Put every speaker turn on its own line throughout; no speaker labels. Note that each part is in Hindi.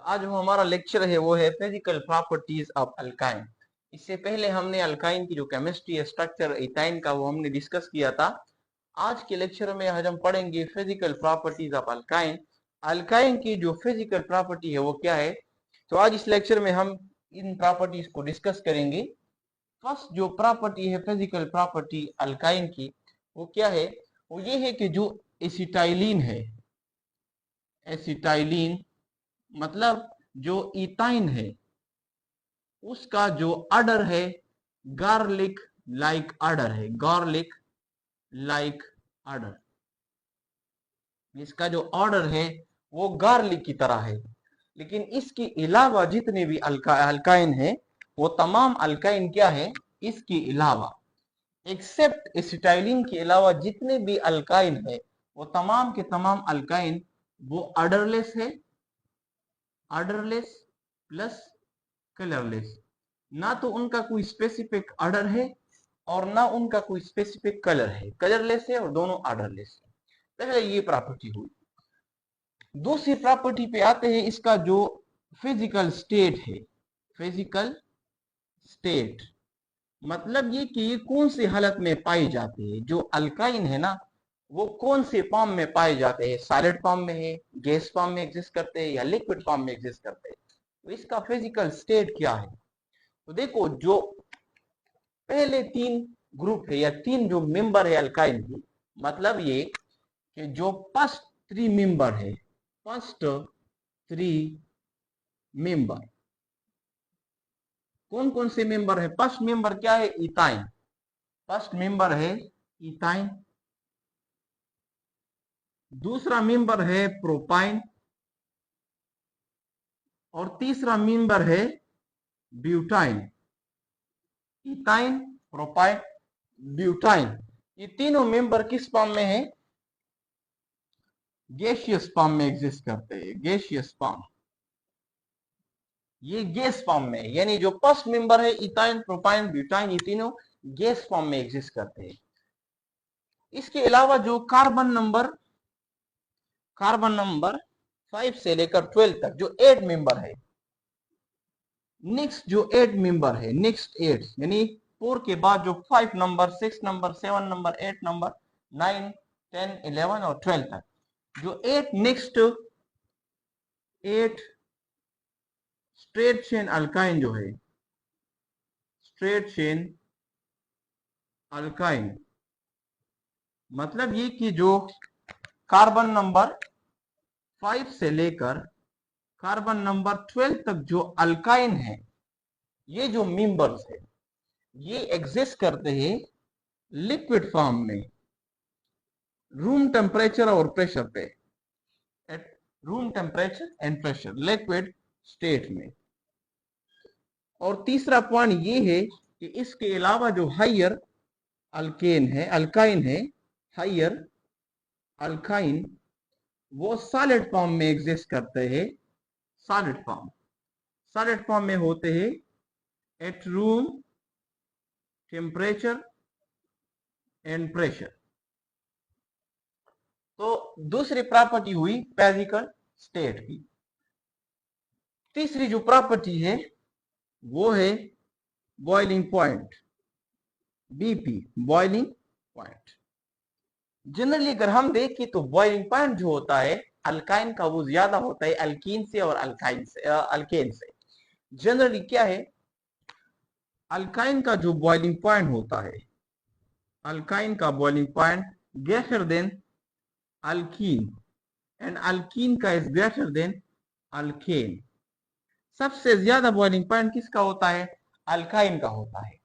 आज जो हमारा लेक्चर है वो है फिजिकल प्रॉपर्टीज ऑफ अल्काइन। इससे पहले हमने अल्काइन की जो केमिस्ट्री स्ट्रक्चर इथाइन का वो हमने डिस्कस किया था। आज के लेक्चर में आज हम पढ़ेंगे physical properties of alkyne. Alkyne की जो फिजिकल प्रॉपर्टी है वो क्या है, तो आज इस लेक्चर में हम इन प्रॉपर्टीज को डिस्कस करेंगे। फर्स्ट जो प्रॉपर्टी है फिजिकल प्रॉपर्टी अल्काइन की वो क्या है, वो ये है कि जो एसिटाइलिन है, एसिटाइलिन मतलब जो इथाइन है उसका जो ऑर्डर है गार्लिक लाइक ऑर्डर है, गार्लिक लाइक ऑर्डर। इसका जो ऑर्डर है वो गार्लिक की तरह है। लेकिन इसके अलावा जितने भी अल्काइन है वो तमाम अल्काइन क्या है, इसके अलावा एक्सेप्ट एसिटाइलिन के अलावा जितने भी अल्काइन है वो तमाम के तमाम अल्काइन वो ऑर्डरलेस है, ऑर्डरलेस प्लस कलरलेस। ना तो उनका कोई स्पेसिफिक ऑर्डर है और ना उनका कोई स्पेसिफिक कलर है, कलरलेस है और दोनों ऑर्डरलेस है। पहले ये प्रॉपर्टी हुई। दूसरी प्रॉपर्टी पे आते हैं, इसका जो फिजिकल स्टेट है, फिजिकल स्टेट मतलब ये कि ये कौन सी हालत में पाई जाती है। जो अल्काइन है ना वो कौन से फॉर्म में पाए जाते हैं, सॉलिड फॉर्म में है, गैस फॉर्म में एग्जिस्ट करते हैं या लिक्विड फॉर्म में एग्जिस्ट करते हैं। तो इसका फिजिकल स्टेट क्या है, तो देखो जो पहले तीन ग्रुप है या तीन जो मेंबर है अल्काइन की, मतलब ये कि जो फर्स्ट थ्री मेंबर है, फर्स्ट थ्री मेंबर कौन कौन से मेंबर है। फर्स्ट मेंबर क्या है, इथाइन। फर्स्ट मेंबर है इथाइन। दूसरा मेंबर है प्रोपाइन और तीसरा मेंबर है ब्यूटाइन। इथाइन, प्रोपाइन, ब्यूटाइन, ये तीनों मेंबर किस फॉर्म में है, गैसियस फॉर्म में एग्जिस्ट करते हैं, गैसियस फॉर्म। ये गैस फॉर्म में, यानी जो फर्स्ट मेंबर है इथाइन, प्रोपाइन, ब्यूटाइन, ये तीनों गैस फॉर्म में एग्जिस्ट करते हैं। इसके अलावा जो कार्बन नंबर 5 से लेकर 12 तक जो 8 मेंबर है, नेक्स्ट जो 8 मेंबर है, नेक्स्ट 8 यानी 4 के बाद जो 5 नंबर, 6 नंबर, 7 नंबर, 8 नंबर, 9, 10, 11 और 12 तक जो 8 नेक्स्ट 8 स्ट्रेट चेन अल्काइन जो है, स्ट्रेट चेन अल्काइन मतलब ये कि जो कार्बन नंबर 5 से लेकर कार्बन नंबर 12 तक जो अल्काइन है, ये जो मेंबर्स है ये एग्जिस्ट करते हैं लिक्विड फॉर्म में, रूम टेम्परेचर और प्रेशर पे, at room temperature and pressure, liquid state में। और तीसरा पॉइंट ये है कि इसके अलावा जो हायर अल्केन है, अल्काइन है, हायर अल्काइन वो सॉलिड फॉर्म में एग्जिस्ट करते हैं, सॉलिड फॉर्म, सॉलिड फॉर्म में होते हैं at room temperature and pressure. तो दूसरी प्रॉपर्टी हुई फिजिकल स्टेट की। तीसरी जो प्रॉपर्टी है वो है boiling point, BP, boiling point. Generally अगर हम देखें तो बॉइलिंग पॉइंट जो होता है अल्काइन का वो ज्यादा होता है अल्कीन से और अल्काइन से, अल्केन से। जनरली क्या है, अल्काइन का जो बॉइलिंग पॉइंट होता है, अल्काइन का boiling point greater than alkyne and alkyne का इज ग्रेटर देन अल्केन। सबसे ज्यादा बॉइलिंग पॉइंट किसका होता है, अल्काइन का होता है।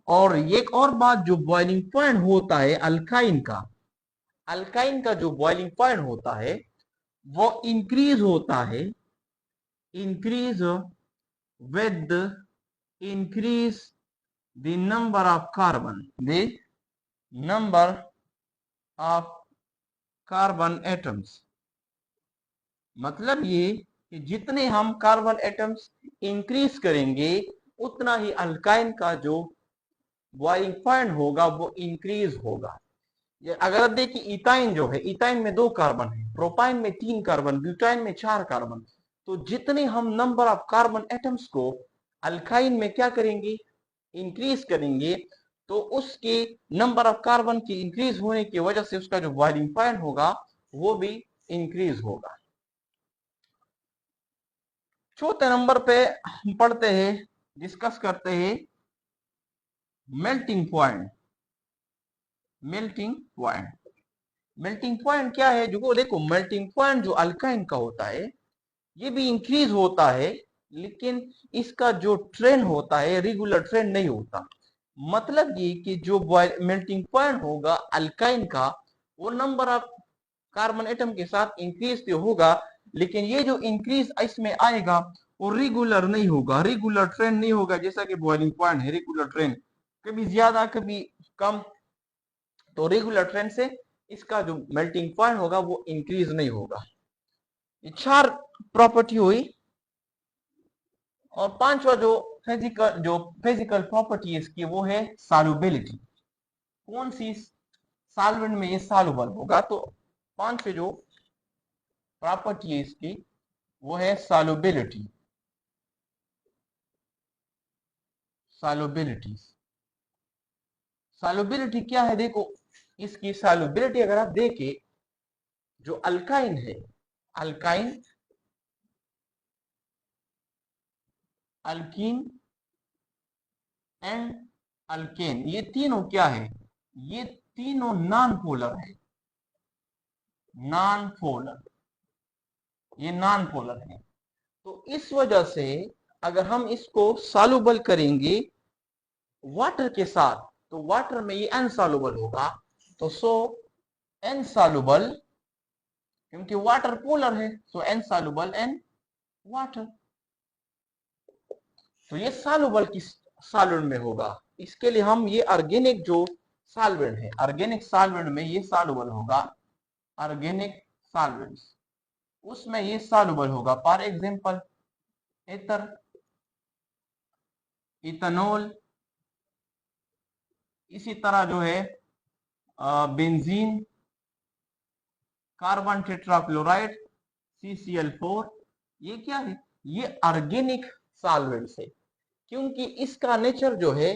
और एक और बात, जो बॉइलिंग पॉइंट होता है अल्काइन का, अल्काइन का जो बॉइलिंग पॉइंट होता है वो इंक्रीज होता है, increase with increase the number of carbon, the number of carbon atoms. मतलब ये कि जितने हम कार्बन एटम्स इंक्रीज करेंगे उतना ही अल्काइन का जो बॉइलिंग पॉइंट होगा वो इंक्रीज होगा। अगर देखिए इथाइन जो है, इथाइन में 2 कार्बन है, प्रोपाइन में 3 कार्बन, ब्यूटाइन में 4 कार्बन। तो जितने हम नंबर ऑफ कार्बन एटम्स को अल्काइन में क्या करेंगे, इंक्रीज करेंगे, तो उसके नंबर ऑफ कार्बन की इंक्रीज होने की वजह से उसका जो बॉइलिंग पॉइंट होगा वो भी इंक्रीज होगा। चौथे नंबर पे हम पढ़ते हैं, डिस्कस करते हैं melting point. Melting point, melting point क्या है? जो देखो मेल्टिंग पॉइंट जो अल्काइन का होता है ये भी इंक्रीज होता है, लेकिन इसका जो ट्रेंड होता है रेगुलर ट्रेंड नहीं होता। मतलब ये कि जो मेल्टिंग पॉइंट होगा अल्काइन का वो नंबर ऑफ कार्बन एटम के साथ इंक्रीज तो होगा, लेकिन ये जो इंक्रीज इसमें आएगा वो रेगुलर नहीं होगा, रेगुलर ट्रेंड नहीं होगा। जैसा कि बॉइलिंग पॉइंट है रेगुलर ट्रेंड, कभी ज्यादा कभी कम, तो रेगुलर ट्रेंड से इसका जो मेल्टिंग पॉइंट होगा वो इंक्रीज नहीं होगा। ये 4 प्रॉपर्टी हुई। और पांचवा जो फिजिकल प्रॉपर्टी इसकी वो है सॉल्युबिलिटी। कौन सी सॉल्वेंट में ये सॉल्युबल होगा? तो पांचवे जो प्रॉपर्टी है इसकी वो है सॉल्युबिलिटी। सॉल्युबिलिटी, सॉल्युबिलिटी क्या है? देखो इसकी सॉल्युबिलिटी अगर आप देखें, जो अल्काइन है, अल्काइन, अल्कीन एंड अल्केन, ये तीनों क्या है? ये तीनों नॉन पोलर है, नॉन पोलर, ये नॉन पोलर है। तो इस वजह से अगर हम इसको सॉल्युबल करेंगे वाटर के साथ, तो वाटर में ये अनसॉल्युबल होगा। तो सो अनसॉल्युबल, क्योंकि वाटर पोलर है, सो अनसॉल्युबल एंड वाटर। तो ये सॉल्युबल किस सॉल्वेंट में होगा? इसके लिए हम ये ऑर्गेनिक जो सॉल्वेंट है, ऑर्गेनिक सॉल्वेंट में ये सॉल्युबल होगा। ऑर्गेनिक सॉल्वेंट्स उसमें ये सॉल्युबल होगा। फॉर एग्जांपल एथर, इथेनॉल, इसी तरह जो है बेंजीन, कार्बन टेट्राक्लोराइड, CCl4, ये क्या है? ये ऑर्गेनिक सॉल्वेंट्स है, क्योंकि इसका नेचर जो है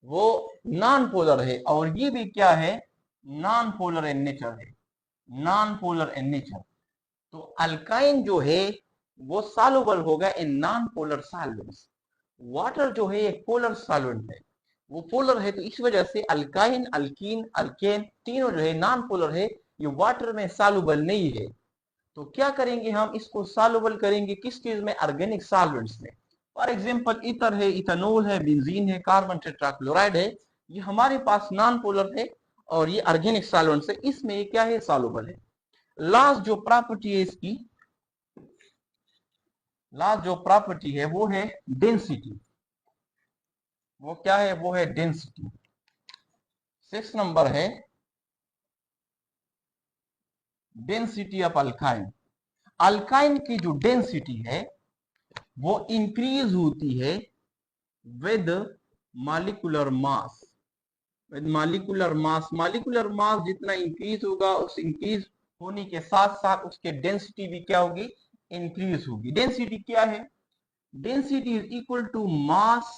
वो नॉन पोलर है, और ये भी क्या है? नॉन पोलर इन नेचर है, नॉन पोलर इन नेचर। तो अल्काइन जो है वो सॉल्युबल होगा in non polar solvents. Water जो है एक पोलर सॉल्वेंट है, वो पोलर है, तो इस वजह से अल्काइन, अल्कीन, अल्केन तीनों जो है नॉन पोलर है, ये वाटर में सॉल्युबल नहीं है। तो क्या करेंगे हम? इसको सॉल्युबल करेंगे किस चीज में? ऑर्गेनिक सॉल्वेंट्स में। फॉर एग्जांपल ईथर है, इथेनॉल है, बेंजीन है, कार्बन टेट्राक्लोराइड है, ये हमारे पास नॉन पोलर है और ये ऑर्गेनिक सॉल्वेंट्स है, इसमें ये क्या है? सॉल्युबल है। लास्ट जो प्रॉपर्टी है इसकी, लास्ट जो प्रॉपर्टी है वो है डेंसिटी। वो क्या है? वो है डेंसिटी। 6 नंबर है डेंसिटी ऑफ अल्काइन। अल्काइन की जो डेंसिटी है वो इंक्रीज होती है with molecular mass. With molecular mass, molecular mass जितना इंक्रीज होगा उस इंक्रीज होने के साथ साथ उसके डेंसिटी भी क्या होगी? इंक्रीज होगी। डेंसिटी क्या है? Density is equal to mass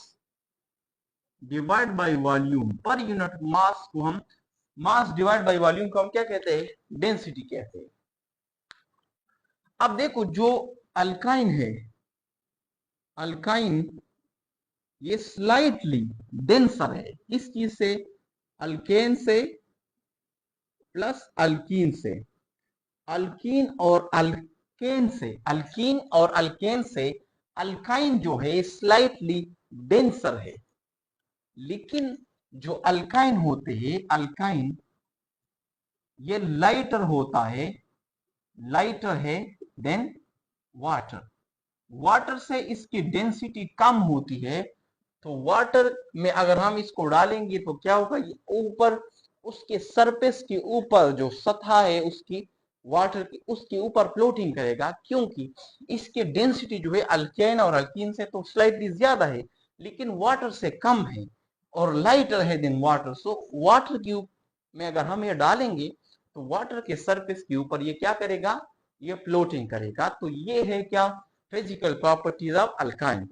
divide by volume. पर यूनिट मास को हम, मास डिवाइड बाय वॉल्यूम को हम क्या कहते हैं? डेंसिटी कहते हैं। अब देखो जो अल्काइन है, अल्काइन ये स्लाइटली डेंसर है, किस चीज से? अल्केन से प्लस अल्कीन से। अल्कीन और अल्केन से, अल्कीन और अल्केन से अल्काइन जो है स्लाइटली डेंसर है। लेकिन जो अल्काइन होते हैं, अल्काइन ये लाइटर होता है, लाइटर है देन वाटर। वाटर से इसकी डेंसिटी कम होती है, तो वाटर में अगर हम इसको डालेंगे तो क्या होगा? ये ऊपर उसके सरफेस के ऊपर जो सतह है उसकी, वाटर की, उसके ऊपर फ्लोटिंग करेगा, क्योंकि इसके डेंसिटी जो है अल्केन और अल्कीन से तो स्लाइटली ज्यादा है, लेकिन वाटर से कम है और लाइटर है देन वाटर। सो वाटर की में अगर हम ये डालेंगे तो वाटर के सरफेस के ऊपर ये क्या करेगा? ये फ्लोटिंग करेगा। तो ये है क्या, फिजिकल प्रॉपर्टीज ऑफ अल्काइन।